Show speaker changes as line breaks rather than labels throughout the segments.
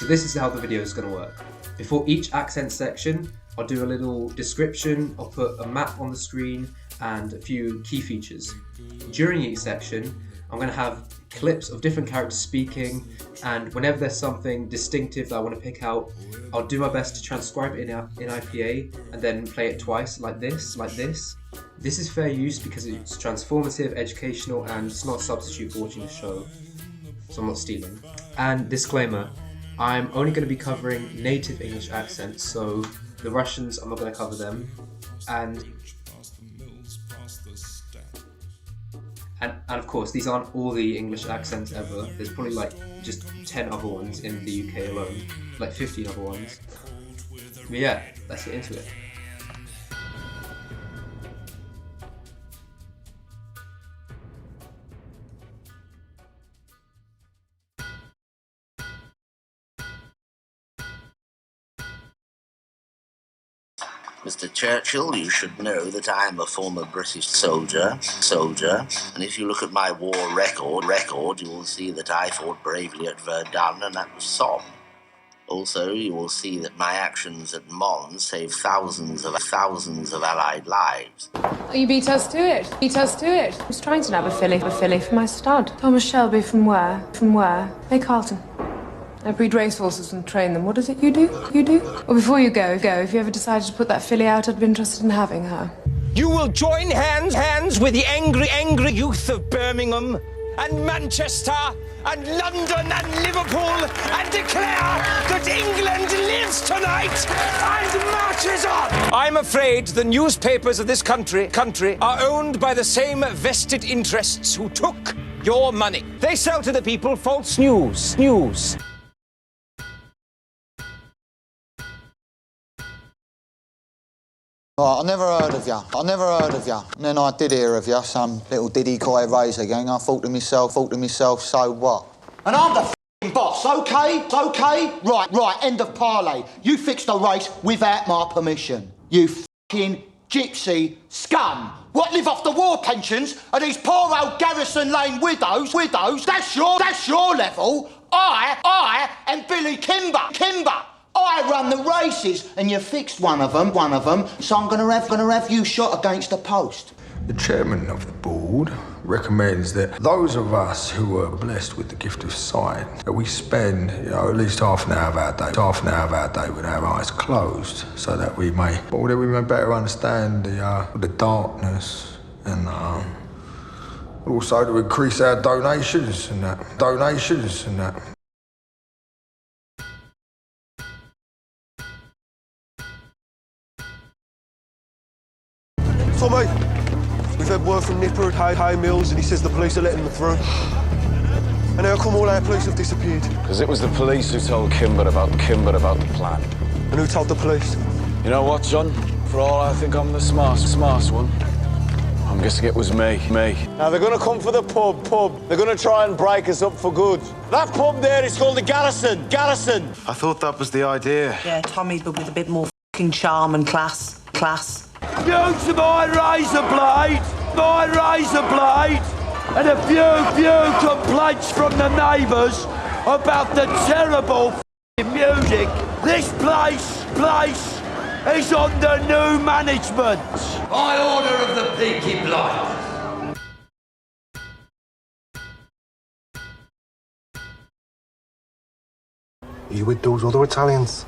So this is how the video is going to work. Before each accent section, I'll do a little description, I'll put a map on the screen and a few key features. During each section, I'm going to have clips of different characters speaking, and whenever there's something distinctive that I want to pick out, I'll do my best to transcribe it in IPA and then play it twice, like this. This is fair use because it's transformative, educational, and it's not a substitute for watching the show, so I'm not stealing. And disclaimer, I'm only going to be covering native English accents, so the Russians, I'm not going to cover them, and of course, these aren't all the English accents ever. There's probably like just 10 other ones in the UK alone, like 15 other ones. But yeah, let's get into it.
Mr. Churchill, you should know that I am a former British soldier, and if you look at my war record, you will see that I fought bravely at Verdun, and that was Somme. Also, you will see that my actions at Mons saved thousands of Allied lives.
You beat us to it. I was trying to nab a filly for my stud. Thomas Shelby from where? Hey, Carlton. I breed racehorses and train them. What is it you do? Well, before you go, if you ever decided to put that filly out, I'd be interested in having her.
You will join hands with the angry youth of Birmingham and Manchester and London and Liverpool and declare that England lives tonight and marches on. I'm afraid the newspapers of this country are owned by the same vested interests who took your money. They sell to the people false news.
I never heard of you. And then I did hear of you, some little diddy coy razor gang. I thought to myself, so what? And I'm the f***ing boss, okay? Right, end of parley. You fixed the race without my permission. You f***ing gypsy scum. What, live off the war pensions of these poor old Garrison Lane widows? That's your level. I am Billy Kimber. I run the races, and you fixed one of them, so I'm gonna have you shot against the post.
The chairman of the board recommends that those of us who are blessed with the gift of sight, that we spend, at least half an hour of our day with our eyes closed, so that we may better understand the darkness, and also to increase our donations and that.
Tommy, we've had word from Nipper at Hay Mills, and he says the police are letting them through. And how come all our police have disappeared?
Because it was the police who told Kimber about the plan.
And who told the police?
You know what, John? For all I think I'm the smart one, I'm guessing it was me.
Now, they're going to come for the pub. They're going to try and break us up for good. That pub there is called the Garrison.
I thought that was the idea.
Yeah, Tommy, but with a bit more f***ing charm and class.
Use my razor blade, and a few complaints from the neighbours about the terrible music. This place is under new management.
By order of the Peaky Blinders.
Are you with those other Italians?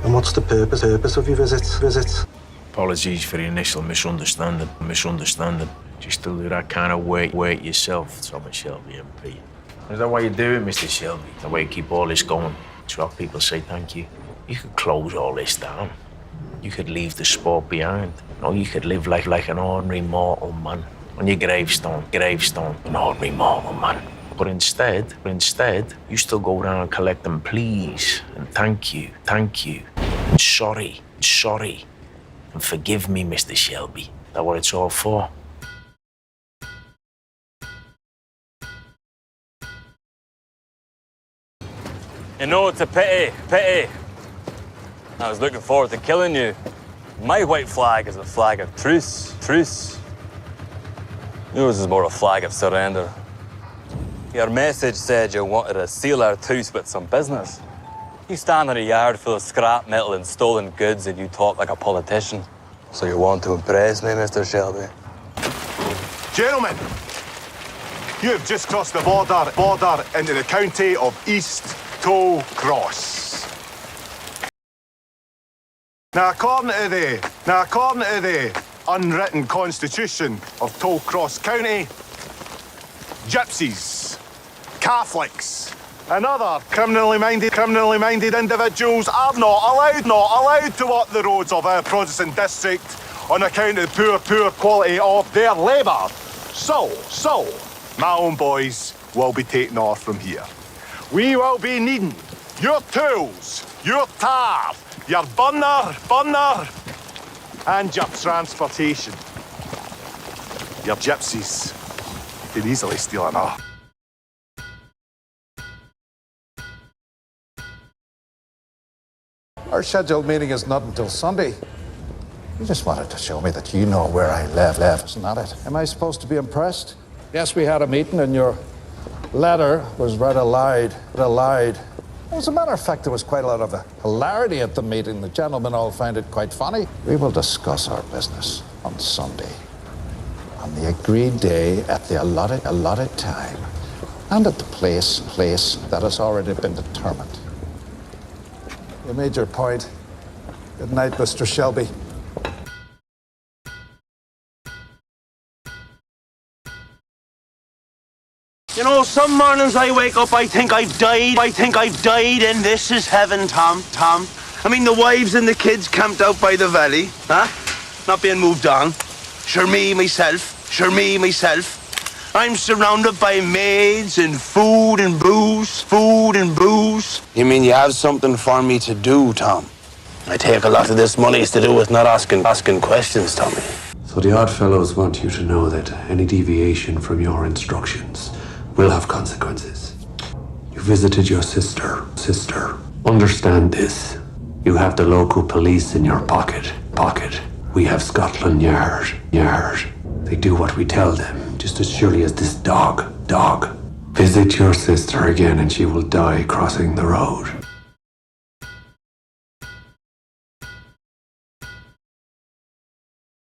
And what's the purpose of your visit?
Apologies for the initial misunderstanding. You still do that kind of work yourself, Thomas Shelby MP. Is that why you do it, Mr. Shelby? The way you keep all this going? To have people say thank you. You could close all this down. You could leave the sport behind. No, you could live like an ordinary mortal man. On your gravestone, an ordinary mortal man. But instead, you still go around and collect them please, and thank you, and sorry. And forgive me, Mr. Shelby. That's what it's all for.
You know, it's a pity. I was looking forward to killing you. My white flag is a flag of truce. Yours is more a flag of surrender. Your message said you wanted to seal our truce with some business. You stand in a yard full of scrap metal and stolen goods and you talk like a politician. So you want to impress me, Mr. Shelby?
Gentlemen, you have just crossed the border into the county of East Toll Cross. Now, according to the unwritten constitution of Toll Cross County, gypsies, Catholics, and other criminally minded individuals are not allowed to walk the roads of our Protestant district on account of the poor quality of their labour. So, my own boys will be taken off from here. We will be needing your tools, your tar, your burner, and your transportation. Your gypsies could easily steal another.
Our scheduled meeting is not until Sunday. You just wanted to show me that you know where I live, isn't that it? Am I supposed to be impressed? Yes, we had a meeting and your letter was read aloud. As a matter of fact, there was quite a lot of hilarity at the meeting. The gentlemen all found it quite funny. We will discuss our business on Sunday, on the agreed day, at the allotted time, and at the place that has already been determined. You made your point. Good night, Mr. Shelby.
You know, some mornings I wake up, I think I've died, and this is heaven, Tom. I mean, the wives and the kids camped out by the valley, huh? Not being moved on. Sure me, myself. I'm surrounded by maids and food and booze. You mean you have something for me to do, Tom? I take a lot of this money is to do with not asking questions, Tommy.
So the Oddfellows want you to know that any deviation from your instructions will have consequences. You visited your sister. Understand this. You have the local police in your pocket. We have Scotland Yard. They do what we tell them, just as surely as this dog. Visit your sister again and she will die crossing the road.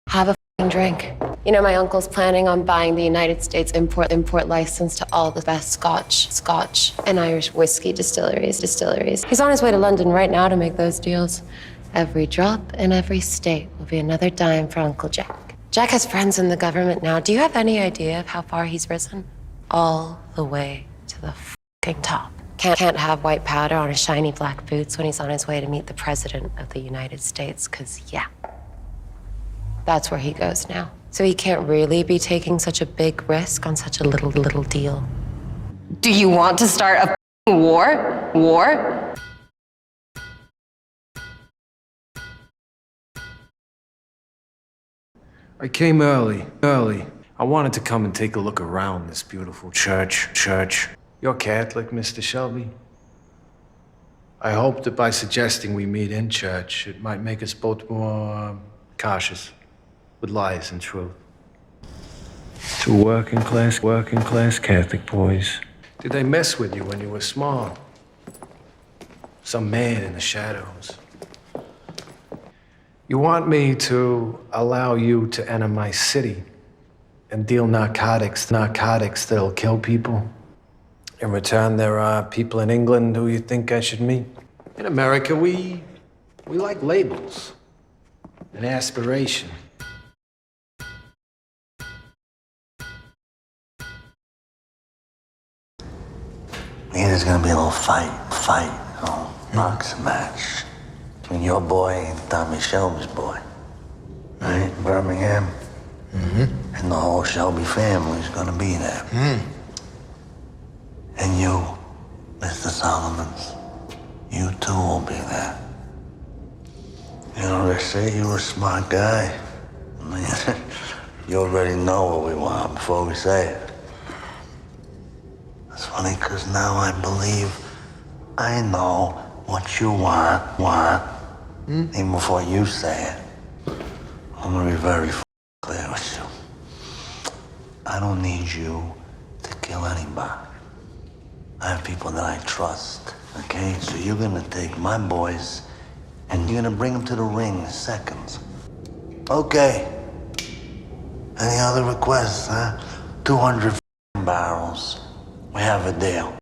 Have a f***ing drink. You know, my uncle's planning on buying the United States import license to all the best Scotch and Irish whiskey distilleries. He's on his way to London right now to make those deals. Every drop in every state will be another dime for Uncle Jack. Jack has friends in the government now. Do you have any idea of how far he's risen? All the way to the f***ing top. Can't have white powder on his shiny black boots when he's on his way to meet the President of the United States, because, yeah, that's where he goes now. So he can't really be taking such a big risk on such a little deal. Do you want to start a f***ing war?
I came early. I wanted to come and take a look around this beautiful church. You're Catholic, Mr. Shelby. I hope that by suggesting we meet in church, it might make us both more cautious with lies and truth. Two working class Catholic boys. Did they mess with you when you were small? Some man in the shadows. You want me to allow you to enter my city and deal narcotics that'll kill people? In return, there are people in England who you think I should meet. In America, we like labels and aspiration.
Yeah, there's gonna be a little fight, boxing match between your boy and Tommy Shelby's boy, right? Birmingham. And the whole Shelby family's gonna be there. And you, Mr. Solomons, you too will be there. You know, they say you're a smart guy. I mean, you already know what we want before we say it. It's funny, because now I believe I know what you want, even before you say it. I'm gonna be very clear with you. I don't need you to kill anybody. I have people that I trust Okay, so you're gonna take my boys and you're gonna bring them to the ring in seconds. Okay. Any other requests, huh? 200 barrels. We have a deal.